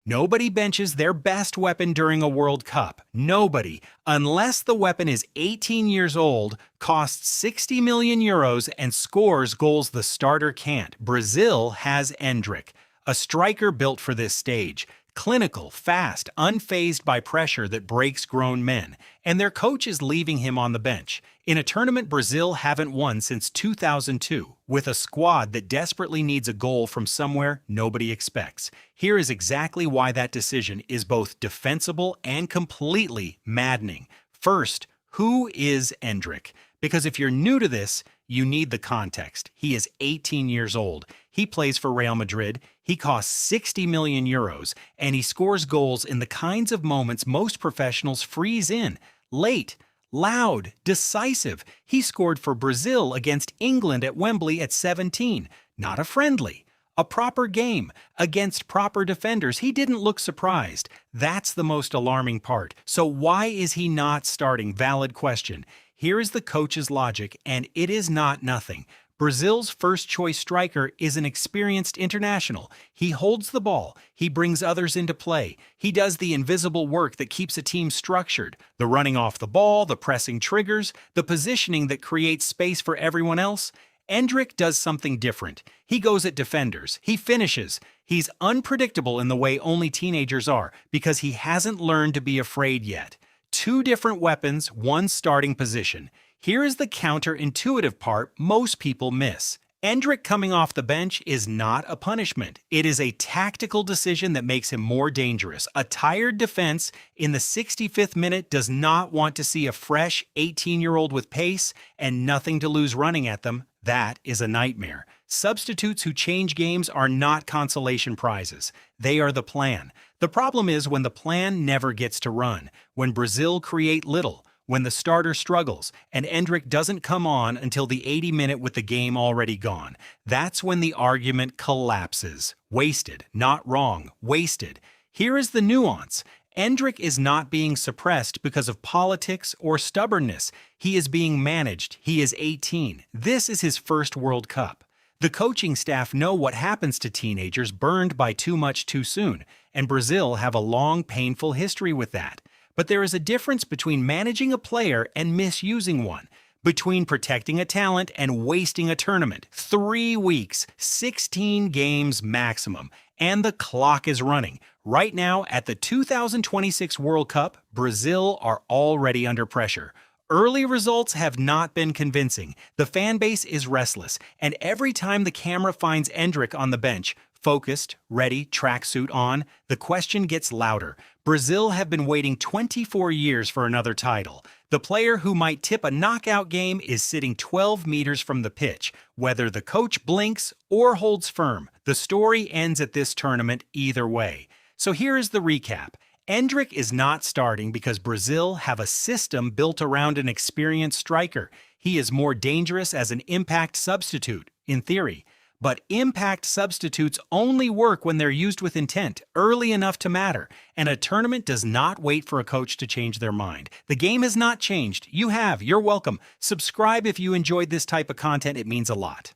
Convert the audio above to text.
Nobody benches their best weapon during a World Cup. Nobody, unless the weapon is 18 years old, costs 60 million euros, and scores goals the starter can't. Brazil has Endrick, a striker built for this stage. Clinical, fast, unfazed by pressure that breaks grown men, and their coach is leaving him on the bench. In a tournament Brazil haven't won since 2002, with a squad that desperately needs a goal from somewhere nobody expects. Here is exactly why that decision is both defensible and completely maddening. First, who is Endrick? Because if you're new to this, you need the context. He is 18 years old. He plays for Real Madrid. He costs 60 million euros, and he scores goals in the kinds of moments most professionals freeze in. Late, loud, decisive. He scored for Brazil against England at Wembley at 17. Not a friendly. A proper game, against proper defenders. He didn't look surprised. That's the most alarming part. So why is he not starting? Valid question. Here is the coach's logic, and it is not nothing. Brazil's first-choice striker is an experienced international. He holds the ball. He brings others into play. He does the invisible work that keeps a team structured. The running off the ball, the pressing triggers, the positioning that creates space for everyone else. Endrick does something different. He goes at defenders. He finishes. He's unpredictable in the way only teenagers are, because he hasn't learned to be afraid yet. Two different weapons, one starting position. Here is the counterintuitive part most people miss. Endrick coming off the bench is not a punishment. It is a tactical decision that makes him more dangerous. A tired defense in the 65th minute does not want to see a fresh 18-year-old with pace and nothing to lose running at them. That is a nightmare. Substitutes who change games are not consolation prizes. They are the plan. The problem is when the plan never gets to run, when Brazil create little, when the starter struggles, and Endrick doesn't come on until the 80th minute with the game already gone. That's when the argument collapses. Wasted, not wrong, wasted. Here is the nuance. Endrick is not being suppressed because of politics or stubbornness. He is being managed. He is 18. This is his first World Cup. The coaching staff know what happens to teenagers burned by too much too soon, and Brazil have a long, painful history with that. But there is a difference between managing a player and misusing one, between protecting a talent and wasting a tournament. 3 weeks, 16 games maximum, and the clock is running. Right now, at the 2026 World Cup, Brazil are already under pressure. Early results have not been convincing. The fan base is restless, and every time the camera finds Endrick on the bench, focused, ready, tracksuit on, the question gets louder. Brazil have been waiting 24 years for another title. The player who might tip a knockout game is sitting 12 meters from the pitch. Whether the coach blinks or holds firm, the story ends at this tournament either way. So here is the recap. Endrick is not starting because Brazil have a system built around an experienced striker. He is more dangerous as an impact substitute, in theory. But impact substitutes only work when they're used with intent, early enough to matter, and a tournament does not wait for a coach to change their mind. The game has not changed. You have. You're welcome. Subscribe if you enjoyed this type of content. It means a lot.